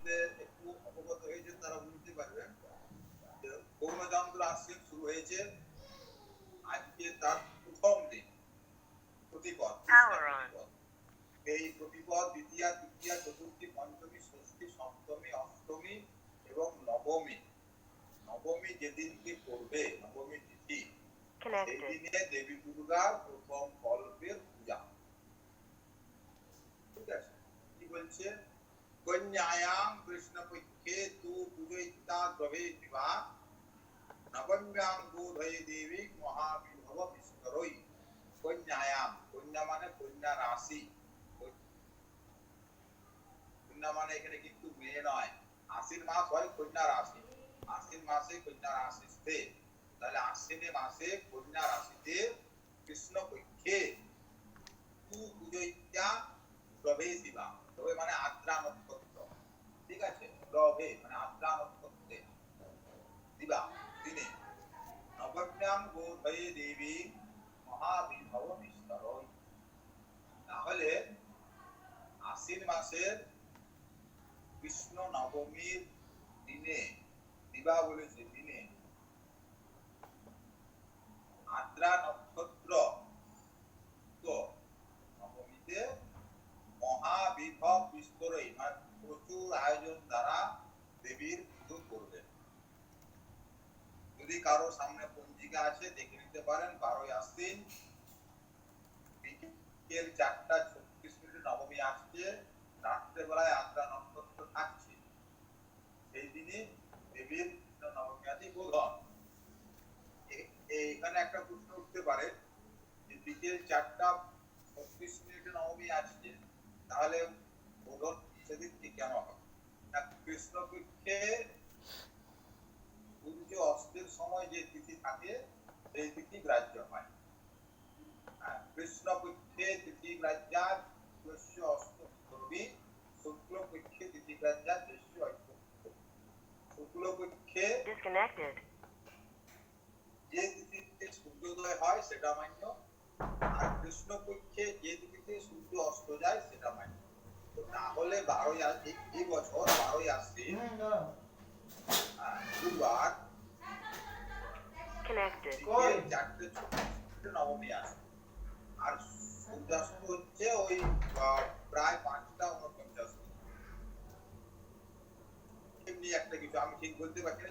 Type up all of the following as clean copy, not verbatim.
মধ্যে একটু অবগত হয়েছে তারা বুঝতে পারবেন যে গৌণচন্দ্র আশ্বিন শুরু হয়েছে আজকে তার প্রথম দিন প্রতিপদ। এই প্রতিপদ দ্বিতীয়া তৃতীয়া চতুর্থী পঞ্চমী ষষ্ঠী সপ্তমী অষ্টমী এবং নবমী যেদিনকে করবে নবমী তিথি সেই দিনে দেবী দুর্গার প্রথম কল্পের পূজা। ঠিক আছে, কি বলছে? কন্যায়াম কৃষ্ণপক্ষে তু পূজয়িতা দ্রবেতিবা নবম্যাং বোধয়ে দেবী মহাবিভব বিস্তরই। কন্যায়াম, কন্যা মানে কন্যা রাশি, কন্যা মানে এখানে কিন্তু মেয়ে নয়। আশ্বিন মাস হয় কন্যা রাশি, আশ্বিন মাসে কন্যা রাশিতে, তাহলে আশ্বিনে মাসে কন্যা রাশিতে কৃষ্ণপক্ষে তু পূজয়িতা প্রবেশিবা, তবে মানে আদ্রা নক্ষত্র, ঠিক আছে, প্রভে মানে আদ্রা নক্ষত্রে দিবা দিনে নবম্যাং বোধয়ে দেবী মহাবিভব বিস্তরই। তাহলে আশ্বিন মাসের কৃষ্ণ নবমীর দিনে দিবা বলেছে, দিনে আদ্রা নক্ষত্র তো নবমীতে মহাবিভব বিস্তরই মানে প্রচুর আয়োজন দ্বারা দেবীর পুজো করবেন। যদি কারো সামনে পঞ্জিকা আছে দেখে নিতে পারেন, 12ই আশ্বিন বিকেল 4:36 নবমী আসছে, রাত্রেবেলায় আদ্রা নক্ষত্র থাকছে, সেই দিনে দেবীর নবমী আদি বোধন। এখানে একটা প্রশ্ন উঠতে পারে যে বিকেল 4:36 নবমী আসছে, তাহলে বোধন সেদিন কি কেন হবে না? কৃষ্ণপক্ষে সূর্য অস্তের সময় যে তিথি থাকে সেই তিথি গ্রাহ্য হয়। কৃষ্ণপক্ষে তিথি গ্রাহ্যা কৃষ্ণ অস্ত করবি, শুক্লপক্ষে তিথি গ্রাহ্যা কৃষ্ণ অস্ত। শুক্লপক্ষে যে তিথিতে সূর্যোদয় হয় সেটা মান্য, আর কৃষ্ণপক্ষে যে তিথিতে সূর্য অস্ত যায় সেটা মান্য। তাহলে 12ই এই বছর 12ই আশ্বিন বুধবার 4:36 নবমী আসে, আর সূর্যাস্ত হচ্ছে ওই প্রায় 5:49। এমনি একটা কিছু আমি ঠিক বলতে পারছি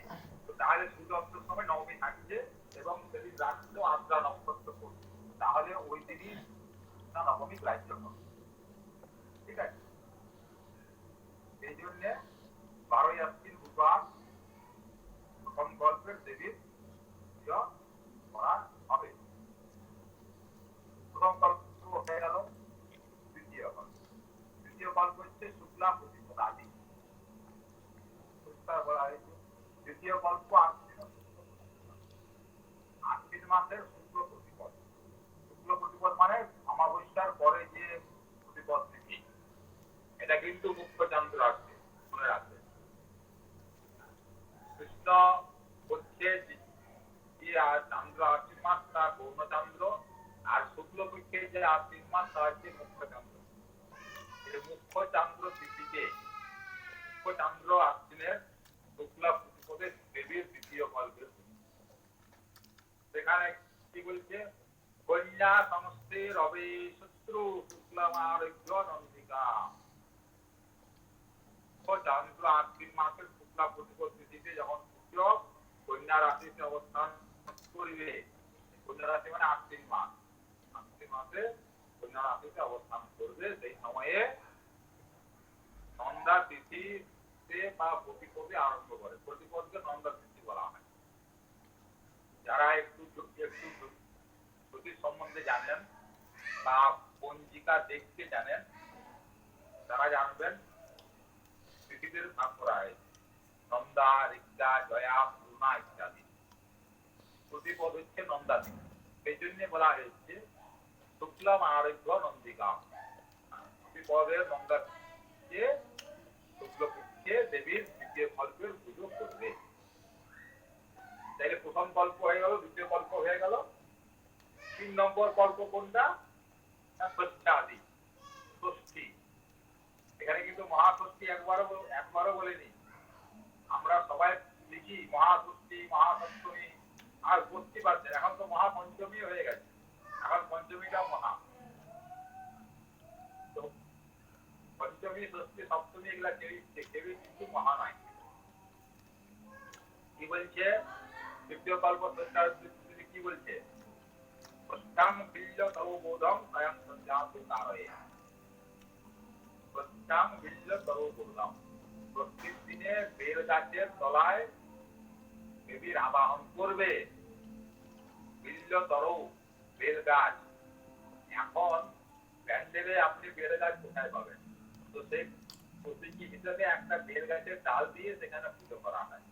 না, তাহলে সূর্যাস্তের সময় নবমী থাকছে এবং সেদিন রাত্রেও আদ্রা নক্ষত্র পড়ছে, তাহলে ওই দিনই নবমী গ্রাহ্য হবে। ঠিক আছে, এই জন্য 12ই আশ্বিন বুধবার প্রথম গল্পের দেবীর পূজা করা হবে। প্রথম গল্প হয়ে গেল। দ্বিতীয় গল্প হচ্ছে শুক্লা প্রতিপদ আদি, বলা হয়েছে। দ্বিতীয় গল্প আশ্বিন মাসের শুক্ল প্রতিপদ। শুক্ল প্রতিপদ মানে অমাবস্যার পরে যে প্রতিপদ তিথি, এটা কিন্তু মুখ্য চান্দ্র আসছে, মনে রাখবে। কৃষ্ণ হচ্ছে যে চান্দ্র আশ্বিন মাস তা গৌণচান্দ্র, আর শুক্লপক্ষে যে আশ্বিন মাস তা হচ্ছে মুখ্য চান্দ্র। এই মুখ্য চান্দ্র তিথিতে মুখ্য চান্দ্র আশ্বিনের শুক্লা প্রতিপদে দেবীর দ্বিতীয় গল্পের সেখানে কি বলছে? কন্যা সমস্তে রবে শত্রু শুক্লামারোগ্য নন্দিকা। চান্দ্র আশ্বিন মাসের শুক্লা প্রতিপদ তিথিতে যখন সূর্য কন্যা রাশিতে অবস্থান করিবে, কন্যা রাশি মানে আশ্বিন মাস, আশ্বিন মাসে কন্যা রাশিতে অবস্থান করবে, সেই সময়ে নন্দা তিথিতে বা প্রতিপদে আরম্ভ করে। প্রতিপদকে নন্দা তিথি বলা হয়। যারা একটু জ্যোতিষ সম্বন্ধে জানেন বা পঞ্জিকা দেখতে জানেন, তারা জানবেন তিথিদের ভাগ করা হয়েছে নন্দা, ঋগ্যা, জয়া, পূর্ণা ইত্যাদি। প্রতিপদ হচ্ছে নন্দা তিথি, সেই জন্য বলা হয়েছে শুক্লাম আরোগ্য নন্দিকা। প্রতিপদের নন্দা তিথিতে শুক্লপক্ষে দেবীর দ্বিতীয় কল্পের পুজো করবে। তাইলে প্রথম কল্প হয়ে গেল, দ্বিতীয় কল্প হয়ে গেল। 3 নম্বর কল্প কোনটা? ষষ্ঠাদি, ষষ্ঠী। মহাষষ্ঠী একবারও বলেনি। আমরা সবাই লিখি মহাষষ্ঠী মহাসপ্তমী, আর ষষ্ঠী পাচ্ছেন, এখন তো মহাপঞ্চমী হয়ে গেছে, এখন পঞ্চমীটা মহা। তো পঞ্চমী ষষ্ঠী সপ্তমী এগুলা কেউই কিন্তু মহা নয়। কি বলছে তৃতীয় কল্প কি বলছে? প্রস্থান বিল্ল সর্ববোধম স্বয়ং সঞ্জাতু তারয়ে। প্রস্থান বিল্ল সর্ববোধম, প্রত্যেক দিনে বেল গাছের তলায় দেবীর আবাহন করবে। বিল্ল তরু, বেল গাছ। এখন প্যান্ডেলে আপনি বেল গাছ কোথায় পাবেন? তো সেই প্রতীকী হিসেবে একটা বেল গাছের ডাল দিয়ে সেখানে পুজো করা হয়।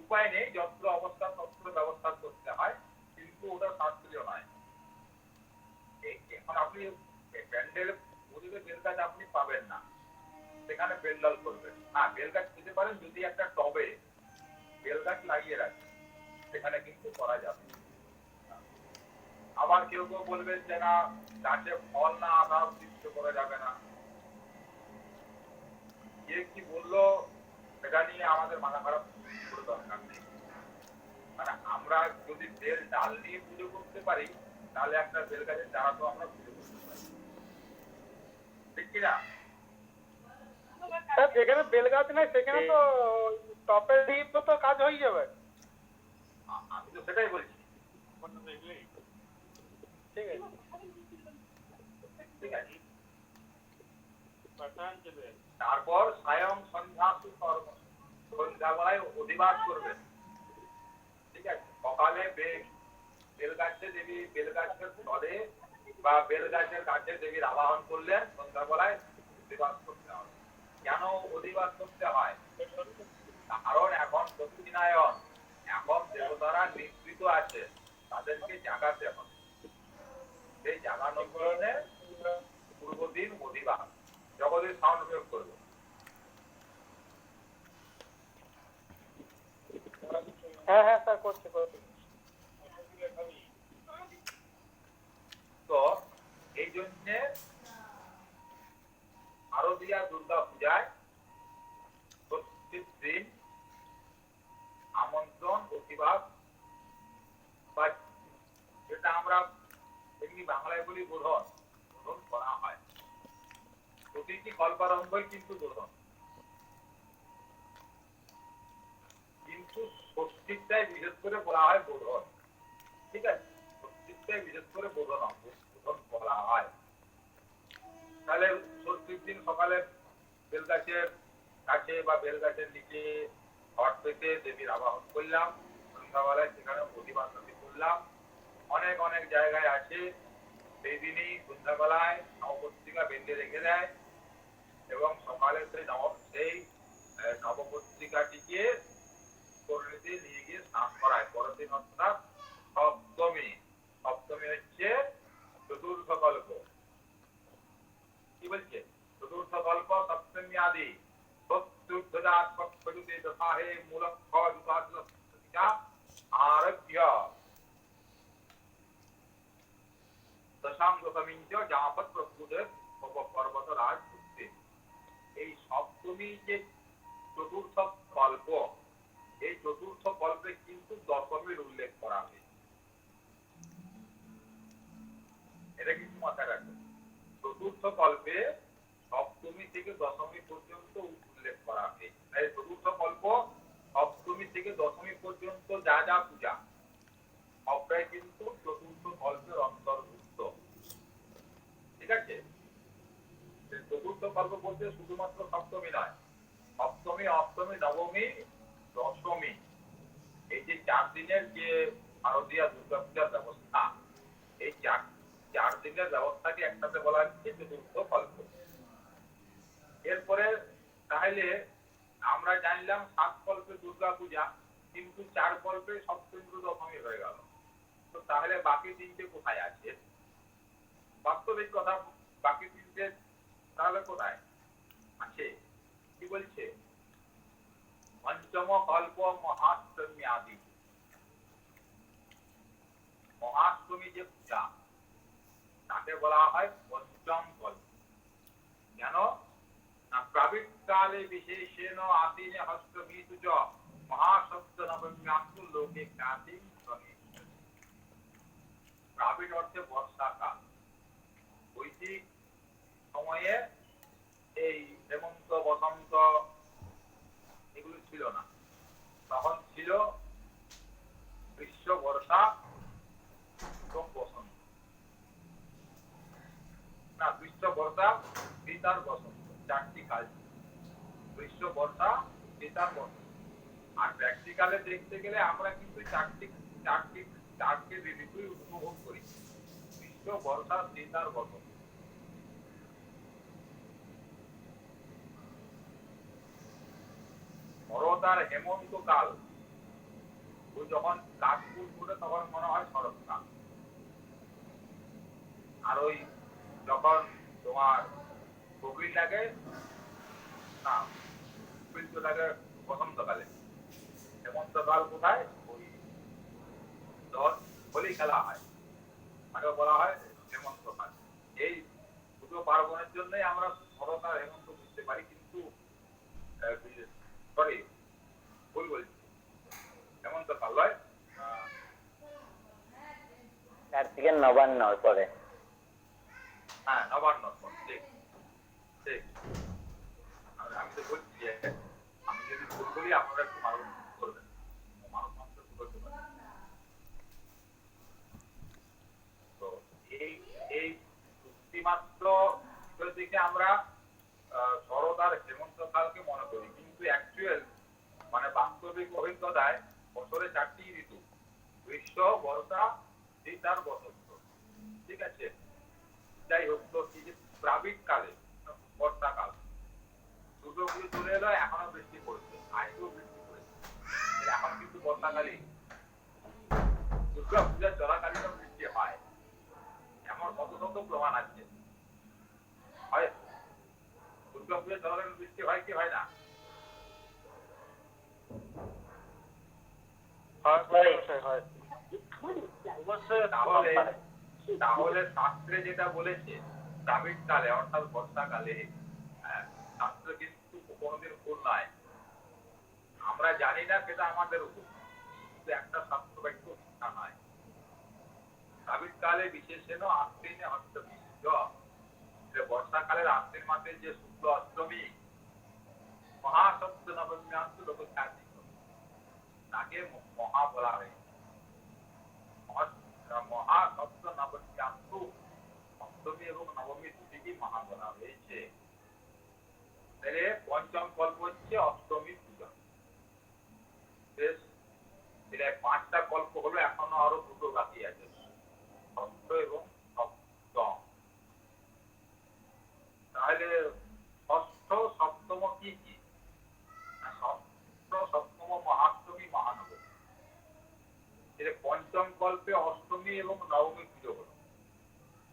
উপায় নেই, যন্ত্র অবস্থা তন্ত্র ব্যবস্থা করতে হয়, কিন্তু ওটা শাস্ত্রীয় নয়। এখন আপনি প্যান্ডেল পুজোতে বেল গাছ আপনি পাবেন না, সেখানে বেলডাল করবেন। হ্যাঁ, বেল গাছ পেতে পারেন যদি একটা টবে বেল গাছ লাগিয়ে রাখেন, সেখানে কিন্তু করা যাবে। আবার কেউ কেউ বলবেন যে না, গাছে ফল না আসা উদ্দেশ্য করা যাবে না। কে কি বললো সেটা নিয়ে আমাদের মাথা খারাপ করে দরকার নেই। মানে আমরা যদি বেল ডাল নিয়ে পুজো করতে পারি, তাহলে একটা বেল গাছের চারা তো আমরা পুজো করতে পারি, ঠিক কিনা? যেখানে বেল গাছ নেই সেখানে তো টপের দিয়ে তো কাজ হয়ে যাবে। আমি তো সেটাই বলছি। ঠিক আছে, ঠিক আছে। তারপর সায়ং সন্ধ্যাসু কর্ম, সন্ধ্যাবেলায় অধিবাস করবেন। ঠিক আছে, সকালে বেল গাছে দেবী, বেল গাছের তলে বা বেল গাছের কাছে দেবীর আবাহন করলেন, সন্ধ্যাবেলায় অধিবাস করতে হবে। কেন অধিবাস করতে হয়? কারণ এখন দক্ষিণায়ন, এখন দেবতারা নিষ্কৃত আছে, তাদেরকে জাগাতে হবে। সেই জাগানোর কারণে পূর্বদিন অধিবাস। জগতের সাউন্ড প্রয়োগ করবো। হ্যাঁ হ্যাঁ স্যার, করছি। তো এই জন্যে শারদীয়া দুর্গা পূজায় ষষ্ঠীর দিন আমন্ত্রণ অধিবাস, বা যেটা আমরা এমনি বাংলায় বলি বোধন করা হয়। প্রতিটি কল্পারম্ভই কিন্তু বোধন, কিন্তু ষষ্ঠীটাই বিশেষ করে বলা হয় বোধন। ঠিক আছে, ষষ্ঠীটাই বিশেষ করে বোধন বলা হয়। তাহলে ষষ্ঠীর দিন সকালে বেল গাছের কাছে বা বেল গাছের নিচে ঘট পেতে দেবীর আবাহন করলাম, সন্ধ্যাবেলায় সেখানে অধিবাস করলাম। অনেক অনেক জায়গায় আছে সেই দিনই সন্ধ্যাবেলায় নবপত্রিকা বেঁধে রেখে দেয় এবং সকালে সেই নবপত্রিকাটিকে পরিণতি নিয়ে গিয়ে স্নান করায়। পরের দিন অর্থাৎ সপ্তমী। সপ্তমী হচ্ছে চতুর্থ কল্প। কি বলছে? চতুর্থ কল্প সপ্তমী আদি আরভ্য দশাং দশমিঞ্চ যাবৎ প্রভুদের পর্বতরাজ ঘুরতে। এই সপ্তমী যে চতুর্থ কল্প, এই চতুর্থ কল্পে কিন্তু দশমীর উল্লেখ করা হয়েছে। এটা কিন্তু মাথায় রাখবে। চতুর্থ কল্পে সপ্তমী থেকে দশমী পর্যন্ত উল্লেখ করা হয়েছে। তাই চতুর্থ কল্প সপ্তমী থেকে দশমী পর্যন্ত যা যা পূজা সবটাই কিন্তু চতুর্থ কল্পের অন্তর্ভুক্ত। ঠিক আছে, চতুর্থ কল্প বলতে শুধুমাত্র সপ্তমী নয়, সপ্তমী, অষ্টমী, নবমী, দশমী, এই যে 4 দিনের যে শারদীয়া দুর্গা পূজার ব্যবস্থা, এই 4 দিনের ব্যবস্থাকে একসাথে বলা হচ্ছে চতুর্থ কল্প। এরপরে তাহলে আমরা জানলাম 7 কল্পে দুর্গা পূজা, কিন্তু 4 কল্পে সপ্তমী দশমী হয়ে গেল। তো তাহলে বাকি 3টে কোথায় আছে? বাস্তবিক কথা, বাকি 3টে তাহলে কোথায় আছে? কি বলছে? পঞ্চম কল্প মহাষ্টমী আদি। মহাষ্টমী যে পূজা, তাকে বলা হয় পঞ্চম কল্প। কেন? না, প্রাবিত্য কালে বিশেষেণ আদিনে হস্তমিতু চ মহাসপ্ত নবম্যাস্তু লোকে খ্যাতি গণেশ্বরী। দ্রাবিড় অর্থে বর্ষাকাল। বৈদিক সময়ে এই হেমন্ত বসন্ত এগুলো ছিল না, তখন ছিল গ্রীষ্ম বর্ষা এবং বসন্ত। না, গ্রীষ্ম বর্ষা শীত আর বসন্ত, চারটি কাল। গ্রীষ্ম বর্ষা শীত আর বসন্ত। আর প্র্যাকটিক্যালে দেখতে গেলে আমরা কিন্তু চারটি ঋতুই উপভোগ করি, গ্রীষ্ম বর্ষা শীত আর বসন্ত। শরৎ আর হেমন্ত কাল, ওই যখন কাশ ফুল ফুটে তখন মনে হয় শরৎকাল। আর ওই যখন তোমার কোকিল লাগে, না কোকিল তো লাগে বসন্তকালে। হেমন্তকাল কোথায়? ওই হোলি খেলা হয়, মানে বলা হয় হেমন্তকাল। এই দুটো পার্বণের জন্যই আমরা শরৎ আর হেমন্ত বুঝতে পারি, কিন্তু সরি ভুল বলছি, হেমন্তকাল নয়, কার্তিকের নবান্ন পরে। হ্যাঁ নবান্ন, ঠিক ঠিক। আমি তো বলছি যে আমি যদি ভুল বলি আপনারা একটু মানব করবেন, মানব মাত্র করতে পারেন। তো এই এই শুধুমাত্র দিকে আমরা শরৎ আর হেমন্তকালকে মনে করি, কিন্তু অ্যাকচুয়াল মানে বাস্তবিক অভিজ্ঞতায় বছরে চারটি ঋতু, গ্রীষ্ম বর্ষা শীত আর বসন্ত। ঠিক আছে, যাই হোক, তো প্রাবিক কালে বর্ষাকাল দুটো পুজো চলে এলো, এখনো বৃষ্টি পড়ছে, আগেও বৃষ্টি পড়েছে, এখন কিন্তু বর্ষাকালে দুর্গা পূজা চলাকালীনও বৃষ্টি হয়, এমন কত শত প্রমাণ আছে। হয় দুর্গা পূজা চলাকালীন বৃষ্টি হয় কি হয় না? তাহলে শাস্ত্রে যেটা বলেছে প্রাবিক কালে অর্থাৎ বর্ষাকালে, শাস্ত্র কিন্তু কোনোদিন ভুল নয়। আমরা জানি না, সেটা আমাদের উপর, কিন্তু একটা শাস্ত্র বাক্য মিথ্যা নয়। প্রাবিক কালে বিশেষেণ আশ্বিনে অষ্টমী, বর্ষাকালের আশ্বিন মাসের যে শুক্ল অষ্টমী, মহাসপ্ত নবম্যাস্তু লোক খ্যাতি, তাকে মহা বলা হয়েছে। মহাসপ্ত নবম্যাস্তু, অষ্টমী এবং নবমী দুটিকে মহা বলা হয়েছে। তাহলে পঞ্চম কল্প হচ্ছে অষ্টমী পূজা। বেশ, পাঁচটা কল্প হলো, এখনো আরো দুটো বাকি আছে, ষষ্ঠ এবং সপ্তম। তাহলে ষষ্ঠ সপ্তম কি কি? ষষ্ঠ সপ্তম মহাষ্টমী মহানবমী। পঞ্চম কল্পে অষ্টমী এবং নবমী পুজো হলো,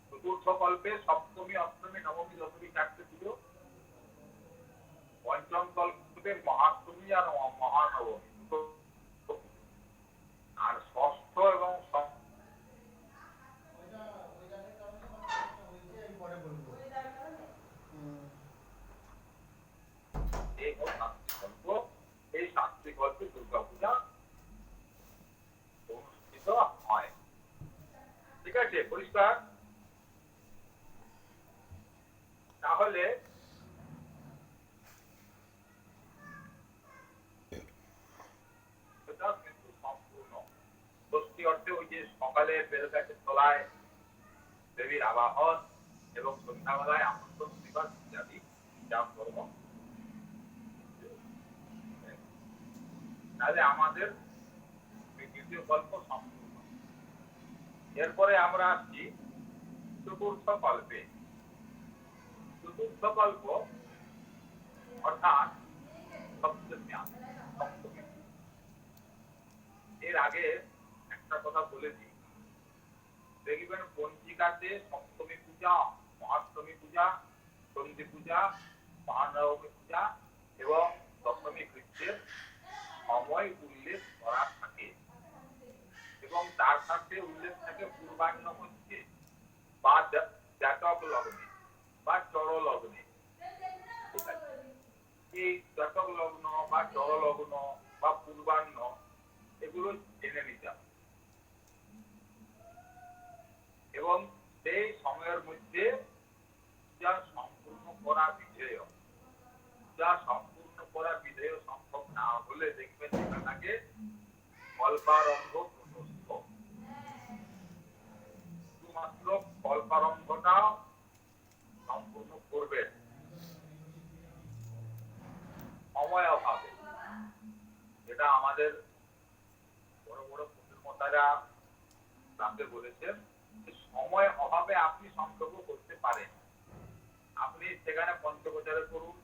চতুর্থ কল্পে সপ্তমী অষ্টমী নবমী দশমী চারটে পুজো, পঞ্চম কল্পে মহাষ্টমী আর মহানবমী, আর ষষ্ঠ এবং এই শাস্ত্রী গল্পে দুর্গা পূজা অনুষ্ঠিত হয়। ঠিক আছে, পরিষ্কার? তাহলে কিন্তু সম্পূর্ণ ষষ্ঠী অর্থে ওই যে সকালে বেলগাছের তলায় দেবীর আবাহন এবং সন্ধ্যাবেলায় আমন্ত্রণ দিবস ইত্যাদি যা কর্ম। তাহলে আমাদের দ্বিতীয় গল্প সম্পূর্ণ। এরপরে আমরা আসছি চতুর্থ কল্পে। চতুর্থ কল্প অর্থাৎ সপ্তমী। এর আগে একটা কথা বলে দিই, দেখবেন পঞ্জিকাতে সপ্তমী পূজা, মহাষ্টমী পূজা, সন্ধি পূজা, মহানবমী পূজা এবং দশমী কৃত্যের সময় উল্লেখ করা থাকে, এবং তার সাথে উল্লেখ থাকে পূর্বাহ্ন মধ্যে বা জাতক লগ্নে বা চর লগ্নে। ঠিক আছে, জললগ্ন বা পূর্বাহ্ন এগুলো জেনে নিতে হবে এবং সেই সময়ের মধ্যে যা সম্পূর্ণ করা বিধেয় সম্ভব না হলে দেখবেন সেখানটাকে কল্পারম্ভ প্রশস্ত শুধুমাত্র কল্পারম্ভটা সম্পূর্ণ করবেন সময় অভাবে, যেটা আমাদের বড় বড় প্রতিমতারা তাকে বলেছেন যে সময় অভাবে আপনি সংকল্প করতে পারেন। আপনি সেখানে পঞ্চপ্রচারে করুন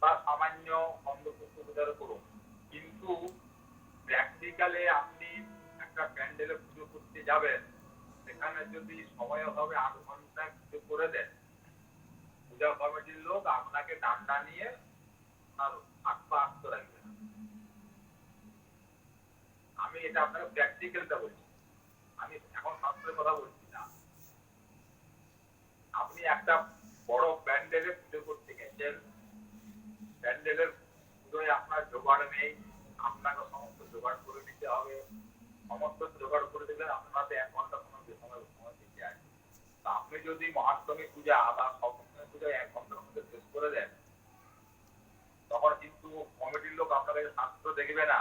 বা সামান্য অন্ধপ্রচারে করুন, কিন্তু প্র্যাকটিক্যালে আপনি একটা প্যান্ডেলে পুজো করতে যাবেন, সেখানে যদি সময় অভাবে 8 ঘন্টা পুজো করে দেন, পূজা কমিটির লোক আপনাকে ডান্ডা নিয়ে আর আটপা আটতে রাখবে। আমি এটা আপনাকে প্র্যাকটিক্যালটা বলছি, আমি এখন শাস্ত্রের কথা বলছি না। আপনি একটা বড় প্যান্ডেলে পুজো করতে গেছেন, প্যান্ডেলের পুজোয় আপনার জোগাড় নেই, আপনাকে সমস্ত জোগাড় করে দিতে হবে। সমস্ত জোগাড় করে দিলে আপনাকে 1 ঘন্টা সময় দিতে আছে। তা আপনি যদি মহাষ্টমী পূজা বা সপ্তমী পূজা 1 ঘন্টার মধ্যে শেষ করে দেন, তখন কিন্তু কমিটির লোক আপনাকে শাস্ত্র দেখবে না।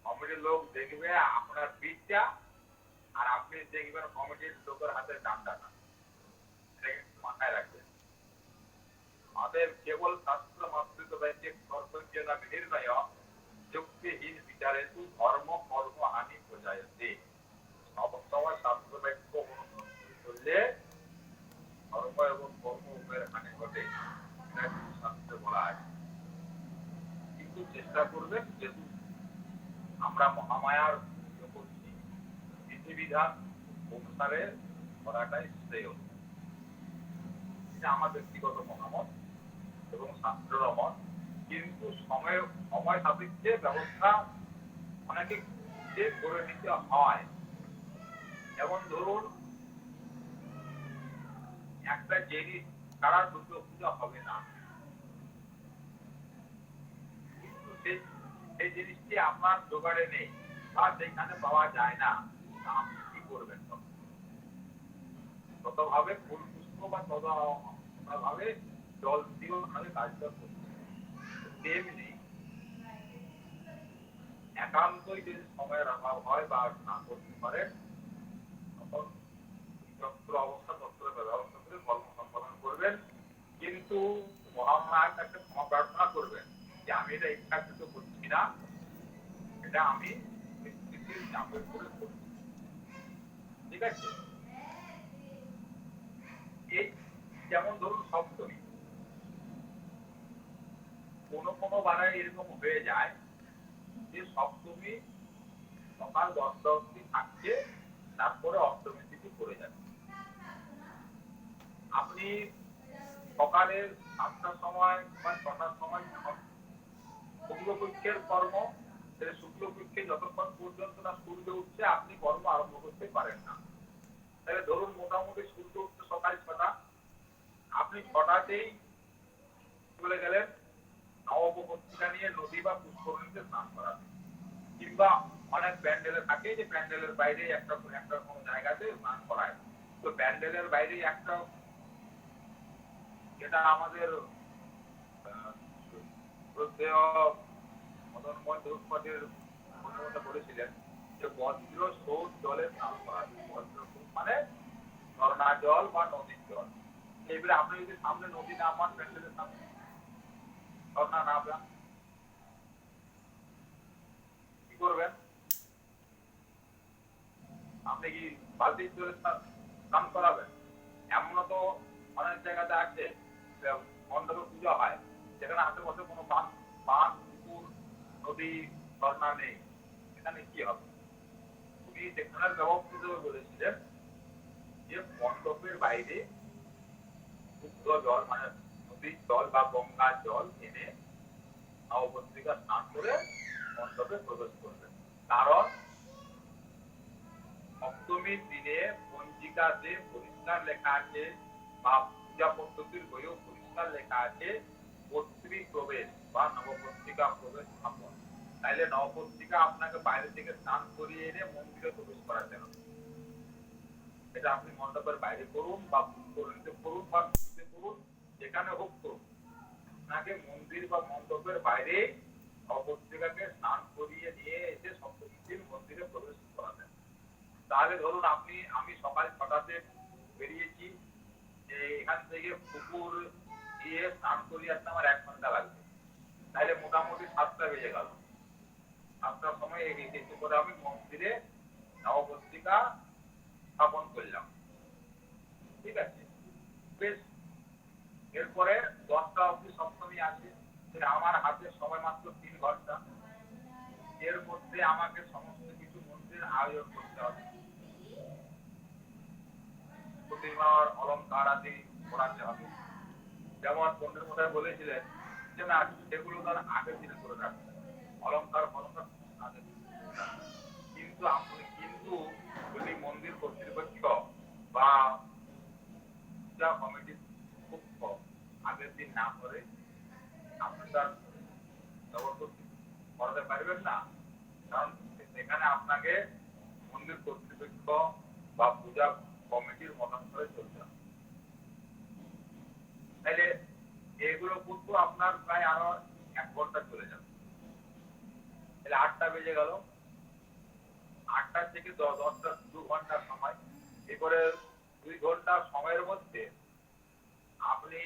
কমিটির লোক দেখবে আপনার পিঠটা, আর আপনি দেখবেন কমিটির লোকের হাতে ডান্ডাটা। এটা কিন্তু মাথায় রাখবেন। আমাদের কেবল শাস্ত্র মাতৃত্ব ব্যক্তিক কর্তব্য না নির্ণয় যুক্তিহীন বিচারে তু ধর্ম কর্ম হানি বোঝাইতে। সবসময় শাস্ত্র বাক্য অনুসরণ করলে ধর্ম এবং কর্ম উভয়ের হানি ঘটে, এটা কিন্তু শাস্ত্রে বলা আছে। কিন্তু চেষ্টা করবেন, যেহেতু আমরা মহামায়ার করছি, বিধিবিধান অনুসারে করাটাই শ্রেয়। এটা আমার ব্যক্তিগত মতামত এবং শাস্ত্রের মত। কিন্তু সময় সাপেক্ষে ব্যবস্থা অনেকে করে নিতে হয়। যেমন ধরুন, একটা জিনিস ছাড়া দুটো পূজা হবে না, কিন্তু সেই জিনিসটি আপনার জোগাড়ে নেই বা সেখানে পাওয়া যায় না, আপনি কি করবেন? ততভাবে ফুল পুষ্প বা ততভাবে জল দিয়েও কাজটা করবে। তেমনি একান্তই যদি সময়ের অভাব হয় বা না করতে পারেন, তখন যন্ত্র অবস্থা তন্ত্রের ব্যবস্থা করে কর্ম সম্পাদন করবেন। কিন্তু মহামায়ার কাছে ক্ষমা প্রার্থনা করবেন যে আমি এটা ইচ্ছাকৃত করছি না, এটা আমি পরিস্থিতির চাপের করে করছি। ঠিক আছে? এই যেমন ধরুন সপ্তমী, কোনো বারায় এরকম হয়ে যায় যে সপ্তমী সকাল 10টা অবধি থাকছে, তারপরে অষ্টমী তিথি পড়ে যাবে। আপনি সকালে 7টার সময় বা 6টার সময় শুক্লপক্ষের কর্ম, শুক্লপক্ষে যতক্ষণ পর্যন্ত না সূর্য উঠছে আপনি কর্ম আরম্ভ করতে পারেন না। তাহলে ধরুন মোটামুটি সূর্য উঠছে সকাল 6টা, আপনি 6টাতেই চলে গেলেন নবপত্রিকা নিয়ে নদী বা পুষ্করিণীতে স্নান করাতে, কিংবা অনেক প্যান্ডেলে থাকে যে প্যান্ডেলের বাইরে একটা কোনো জায়গাতে স্নান করায়। তো প্যান্ডেলের বাইরে একটা, যেটা আমাদের বলেছিলেন যে বজ্র স্রোত জলে স্নান করা, বজ্র স্রোত মানে ঝর্ণা জল বা নদীর জল। এবারে আপনি যদি সামনে নদী না পান, প্যান্ডেলের সামনে ঝর্ণা না পান, কি করবেন? আপনি কি বালতি জলে স্নান করাবেন? এমনও তো অনেক জায়গাতে আছে মণ্ডপে পুজো হয়, যেখানে আশেপাশে কোনো বাঁধ, পুকুর, নদী, ঝর্ণা নেই। এখানে কি হবে? উনি সেখানে ব্যবস্থিত বলেছিলেন যে মণ্ডপের বাইরে শুদ্ধ জল, মানে নদীর জল বা গঙ্গার জল এনে নবপত্রিকা স্নান করে মণ্ডপে প্রবেশ করবেন। কারণ সপ্তমীর দিনে পঞ্জিকাতে পরিষ্কার লেখা আছে বা পূজা পদ্ধতির বইয়েও পরিষ্কার লেখা আছে কর্তৃ প্রবেশ বা নবপত্রিকা প্রবেশ স্থাপন, তাইলে নবপত্রিকা আপনাকে বাইরে থেকে স্নান করিয়ে এনে মন্দিরে প্রবেশ করাতে হবে। এটা আপনি মণ্ডপের বাইরে করুন বা পুষ্করিণীতে করুন বা নদীতে করুন, যেখানে হোক করুন, আপনাকে মন্দির বা মণ্ডপের বাইরে নবপত্রিকাকে স্নান করিয়ে নিয়ে এসে সপ্তমীর মন্দিরে প্রবেশ করাতেন। তাহলে ধরুন আমি সকাল 6টাতে বেরিয়েছি, যে এখান থেকে পুকুর গিয়ে স্নান করিয়ে আসতে আমার 1 ঘন্টা লাগবে, তাহলে মোটামুটি 7টা বেজে গেল। 7টার সময় এসে করে আমি মন্দিরে নবপত্রিকা স্থাপন করলাম, ঠিক আছে। বেশ, এরপরে 10টা অবধি সপ্তমী আছে, আমার হাতে সময় মাত্র 3 ঘন্টা। এর মধ্যে আমাকে সমস্ত কিছু মন্দিরের আয়োজন করতে হবে, প্রতিমার অলঙ্কার আদি করাতে হবে। যেমন পণ্ডিত মশাই বলেছিলেন যে না, সেগুলো তারা আগের দিনে করে রাখবে, অলঙ্কার ফলঙ্কার আগের দিনে। কিন্তু যদি মন্দির কর্তৃপক্ষ বা পূজা কমিটির পক্ষ আগের দিন না করে, আপনি তার জবরদস্তি করাতে পারবেন না, কারণ সেখানে আপনাকে মন্দির কর্তৃপক্ষ বা পূজা কমিটির মতামত চলতে হবে। তাহলে এগুলো কিন্তু আপনার প্রায় আরো 1 ঘন্টা চলে যাবে। তাহলে 8টা বেজে গেল, 8টা থেকে 10টা 2 ঘন্টা সময়। এরপরে 2 ঘন্টা সময়ের মধ্যে আপনি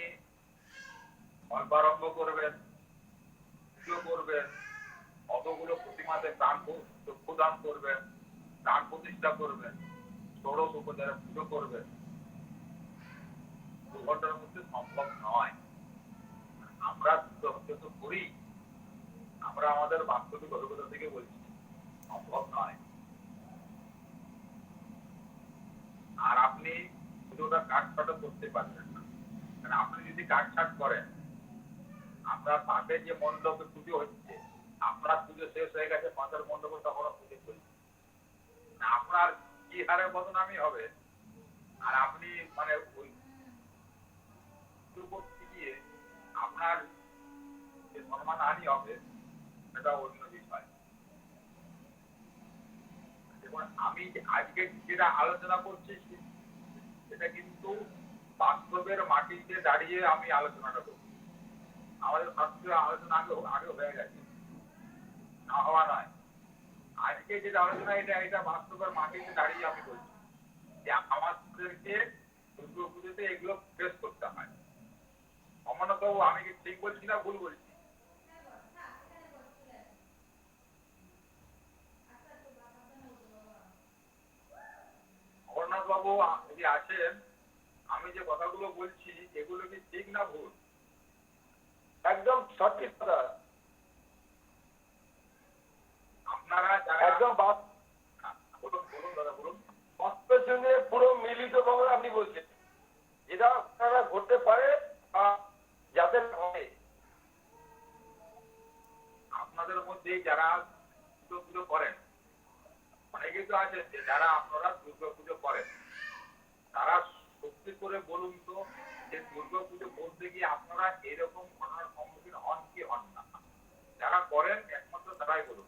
অল্পারম্ভ করবেন, পুজো করবেন, কতগুলো প্রতিমাতে চক্ষুদান করবেন, প্রাণ প্রতিষ্ঠা করবেন, ষোড়শ উপচারে পুজো করবেন। 2 ঘন্টার মধ্যে সম্ভব নয়। আমরা তো করি, আমরা আমাদের বাস্তবিক অভিজ্ঞতা থেকে বলছি সম্ভব নয়। আর আপনি পুজোটা কাটছাটও করতে পারবেন না, কারণ আপনি যদি কাটছাট করেন, আপনার পাশে যে মণ্ডপে পুজো হচ্ছে, আপনার পুজো শেষ হয়ে গেছে, পাশের মণ্ডপে তখন পুজো চলছে, আপনার কি হারে বদনামি হবে, আর আপনি মানে ওই করতে গিয়ে আপনার যে সম্মানহানি হবে, সেটা অন্য বিষয়। দেখুন, আমি আজকে যেটা আলোচনা করছি সেটা কিন্তু বাস্তবের মাটিতে দাঁড়িয়ে আমি আলোচনাটা করছি। আমাদের শাস্ত্রীয় আলোচনা আগে হয়ে গেছে, না হওয়া নয়। আজকে যেটা আলোচনা এটা বাস্তবের মাটিতে দাঁড়িয়ে আমি বলছি যে আমাদেরকে দুর্গা পুজোতে এগুলো ফেস করতে হয়। অমরনাথবাবু, আমি কি ঠিক বলছি না ভুল বলছি? অমরনাথবাবু যদি আছেন, আমি যে কথাগুলো বলছি এগুলো কি ঠিক না ভুল? একদম সঠিক কথা। আপনারা একদম বলুন দাদা, বলুন। বাস্তবের সঙ্গে পুরো মিলিত ভাবে আপনি বলছেন, যেটা আপনারা ঘটতে পারে বা যাদের হয়। আপনাদের মধ্যে যারা পুজো করেন, অনেকেই তো আছে যারা আপনারা দুর্গা পুজো করেন, তারা সত্যি করে বলুন তো যে দুর্গা পুজো বলতে গিয়ে আপনারা এরকম ঘটনার সম্মুখীন হন কি হন না? যারা করেন একমাত্র তারাই বলুন।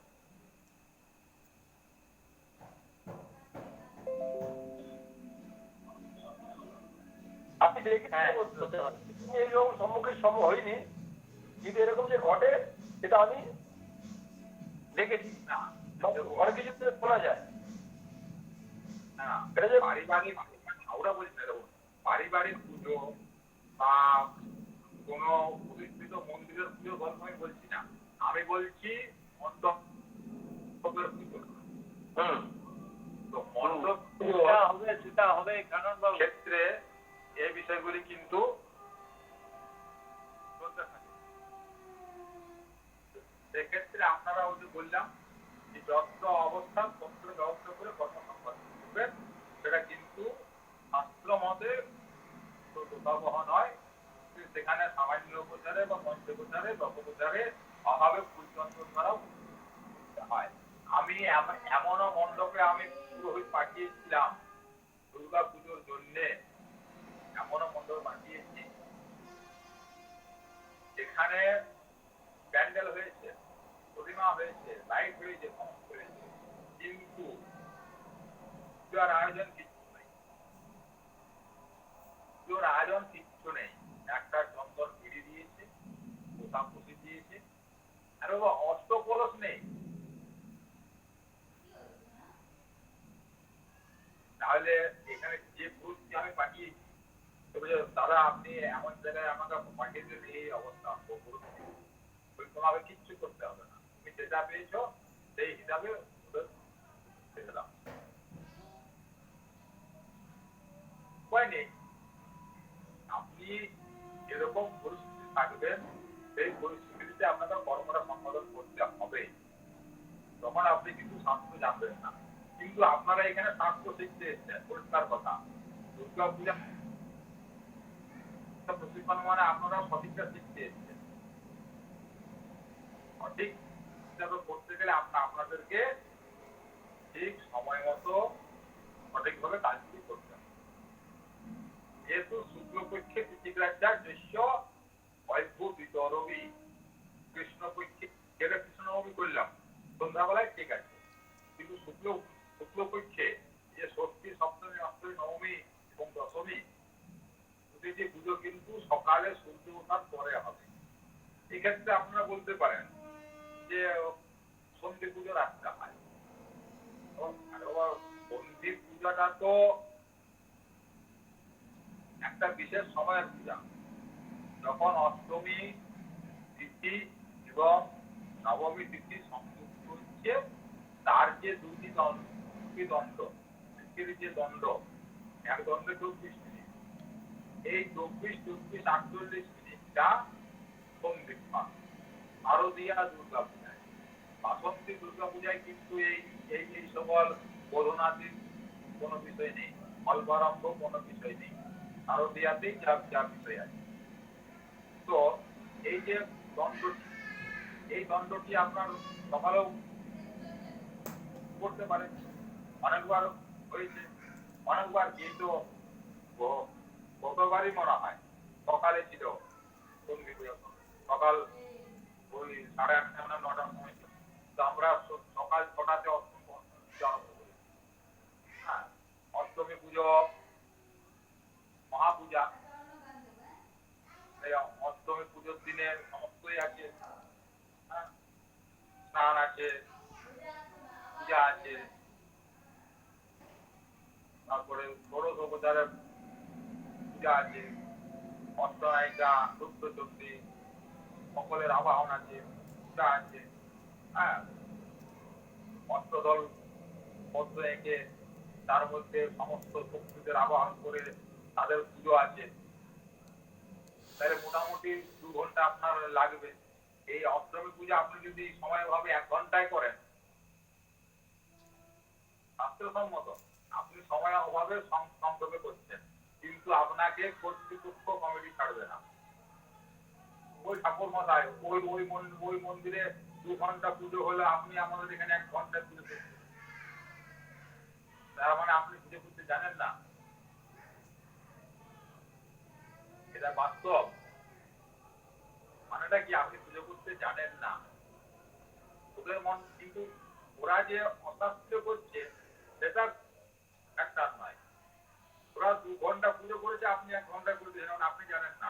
আপনি দেখে এইরকম সম্মুখীন হয়নি, কিন্তু এরকম যে ঘটে সেটা আমি দেখেছি, না, অনেক কিছু শোনা যায়। না, পারিবারিক আমরা বলছি না, দেখুন, পারিবারিক পুজো বা কোন প্রতিষ্ঠিত মন্দিরের পুজোর গল্প আমি বলছি না, আমি বলছি মণ্ডপের পুজো। তো মণ্ডপ সেটা হবে কারণ ক্ষেত্রে এই বিষয়গুলি কিন্তু চলতে থাকে। সেক্ষেত্রে আপনারা ওই যে বললাম যে যত্র অবস্থান তত্র ব্যবস্থা করে কথা করবেন, সেটা কিন্তু শাস্ত্র মতে দুর্বহ নয়। সেখানে সামান্য উপচারে বা পঞ্চোপচারে দশোপচারে অভাবে ফুলচন্দ্র দ্বারাও হয়। আমি এমনও মণ্ডপে আমি পুরোহিত পাঠিয়েছিলাম দুর্গা পুজোর জন্যে, এমনও মণ্ডপ পাঠিয়েছি যেখানে হয়েছে, সমস্ত হয়েছে, কিন্তু পুজোর আয়োজন কিচ্ছু নেই। পুজোর আয়োজন কিচ্ছু নেই। একটা চন্দন পিড়ি দিয়েছে, পোশাক পুষি দিয়েছে, আর বাবা অষ্ট কলস নেই। তাহলে এখানে যে পুরুষকে আমি পাঠিয়েছি, তবে দাদা আপনি এমন জায়গায় আমাকে পাঠিয়ে দিলেন, এই অবস্থা তোমাকে কিচ্ছু করতে হবে না, তুমি যেটা পেয়েছো সেই হিসাবে দিলাম, উপায় নেই। আপনি যেরকম পরিস্থিতি থাকবেন সেই পরিস্থিতিতে আপনাকে কর্মটা সম্পাদন করতে হবে। তখন আপনি কিন্তু শাস্ত্র জানবেন না। কিন্তু আপনারা এখানে শাস্ত্র শিখতে এসছেন, পরিষ্কার কথা। দুর্গা পূজা প্রশিক্ষণ মানে আপনারা সঠিকটা শিখতে এসছেন। সঠিক হিসাবে করতে গেলে আপনাদেরকে ঠিক সময় মতো সঠিকভাবে কাজটি করতে হবে। যেহেতু শুক্লপক্ষে তিথিগ্রাহ্যার দৃশ্য অদ্ভুত রবি, কৃষ্ণপক্ষে যেটা কৃষ্ণনবমী করলাম সন্ধ্যাবেলায় ঠিক আছে, কিন্তু শুক্লপক্ষে যে ষষ্ঠী, সপ্তমী, অষ্টমী, নবমী এবং দশমী প্রতিটি পুজো কিন্তু সকালে সূর্য ওঠার পরে হবে। এক্ষেত্রে আপনারা বলতে পারেন যে সন্ধি পুজো রাখতে হয়। সন্ধি পূজাটা তো একটা বিশেষ সময়ের পূজা, যখন অষ্টমী তিথি এবং নবমী তিথি সংযুক্ত হচ্ছে, তার যে দুটি দণ্ড, যে দণ্ড, এক দণ্ডে 24 মিনিট, এই 24-48 মিনিটটা সন্ধিক্ষণ। শারদীয়া দুর্গা পূজায়, বাসন্তী দুর্গা পূজায় কিন্তু এই সকল বোধনাদির কোনো বিষয় নেই, অল্পারম্ভ কোনো বিষয় নেই, শারদীয়াতেই যা বিষয় আছে। তো এই যে দণ্ডটি, এই দণ্ডটি আপনার সকালেও করতে পারেন, অনেকবার হয়েছে, অনেকবার কিন্তু গতবারই মনে হয় সকালে ছিল সন্ধি পুজো, সকাল ওই 8:30 না 9টার সময়। তো আমরা সকাল 6টাতে অষ্টমী পুজো আরম্ভ করি। হ্যাঁ, অষ্টমী পুজো মহাপূজা, অষ্টমী পুজোর দিনে সমস্তই আছে, স্নান আছে, পূজা আছে, তারপরে ষোড়শ উপচারের পূজা আছে, অষ্টনায়িকা, রুদ্রচণ্ডী সকলের আবাহন আছে, পূজা আছে। হ্যাঁ, অষ্টদল পদ্ম এঁকে তার মধ্যে সমস্ত শক্তিদের আবাহন করে তাদের পুজো আছে। তাহলে মোটামুটি 2 ঘন্টা আপনার লাগবে। এই অষ্টমী পূজা আপনি যদি সময়ভাবে 1 ঘন্টায় করেন, শাস্ত্রসম্মত, আপনি সময় অভাবে সংক্ষেপে করছেন, কিন্তু আপনাকে কর্তৃপক্ষ কমিটি ছাড়বে না। ওই ঠাকুর মশাই ওই মন্দিরে 2 ঘন্টা পুজো হলে আপনি আমাদের এখানে 1 ঘন্টায় পুজো করছেন, তার মানে আপনি পুজো করতে জানেন না। এটা বাস্তব। মানেটা কি, আপনি পুজো করতে জানেন না। ওদের মন কিন্তু ওরা যে অশাস্ত্র করছে সেটা একটা নয়। ওরা 2 ঘন্টা পুজো করেছে, আপনি 1 ঘন্টায় করে দিয়েছেন, আপনি জানেন না।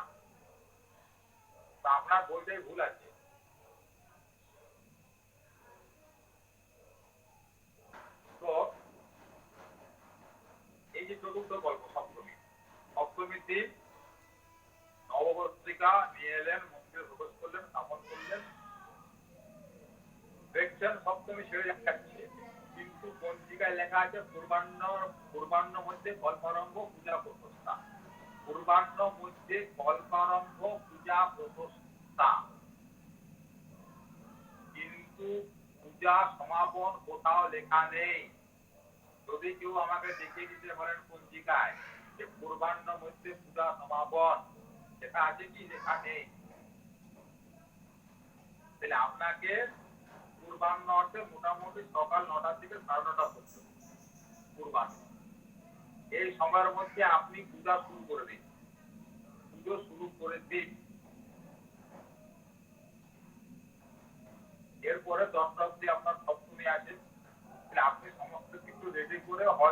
তা আপনার বইটাই ভুল আছে। তো এই যে চতুর্থ গল্প সপ্তমীর দিন নববর্ষিকা নিয়ে এলেন, মন্দিরে প্রবেশ করলেন, স্থাপন করলেন, দেখছেন সপ্তমী ছেড়ে যাচ্ছে, কিন্তু পঞ্জিকায় লেখা আছে পূর্বাহ্ন মধ্যে কল্পারম্ভ পূজা প্রতিষ্ঠা। পূর্বাহ্ন মধ্যে কল্পারম্ভ পূজা প্রতিষ্ঠা, কিন্তু পূজা সমাপন কোথাও লেখা নেই। যদি কেউ আমাকে দেখিয়ে দিতে পারেন পঞ্জিকায় যে পূর্বাহ্ন মধ্যে পূজা সমাপন, লেখা আছে কি? লেখা নেই। তাহলে আপনাকে পূর্বাহ্ন অর্থে মোটামুটি সকাল 9টা থেকে 9:30 পর্যন্ত পূর্বাহ্ন, এই সময়ের মধ্যে আপনি পূজা শুরু করে দিন। এরপরে 10টা অবধি আপনার সপ্তমী রেডি করে হয়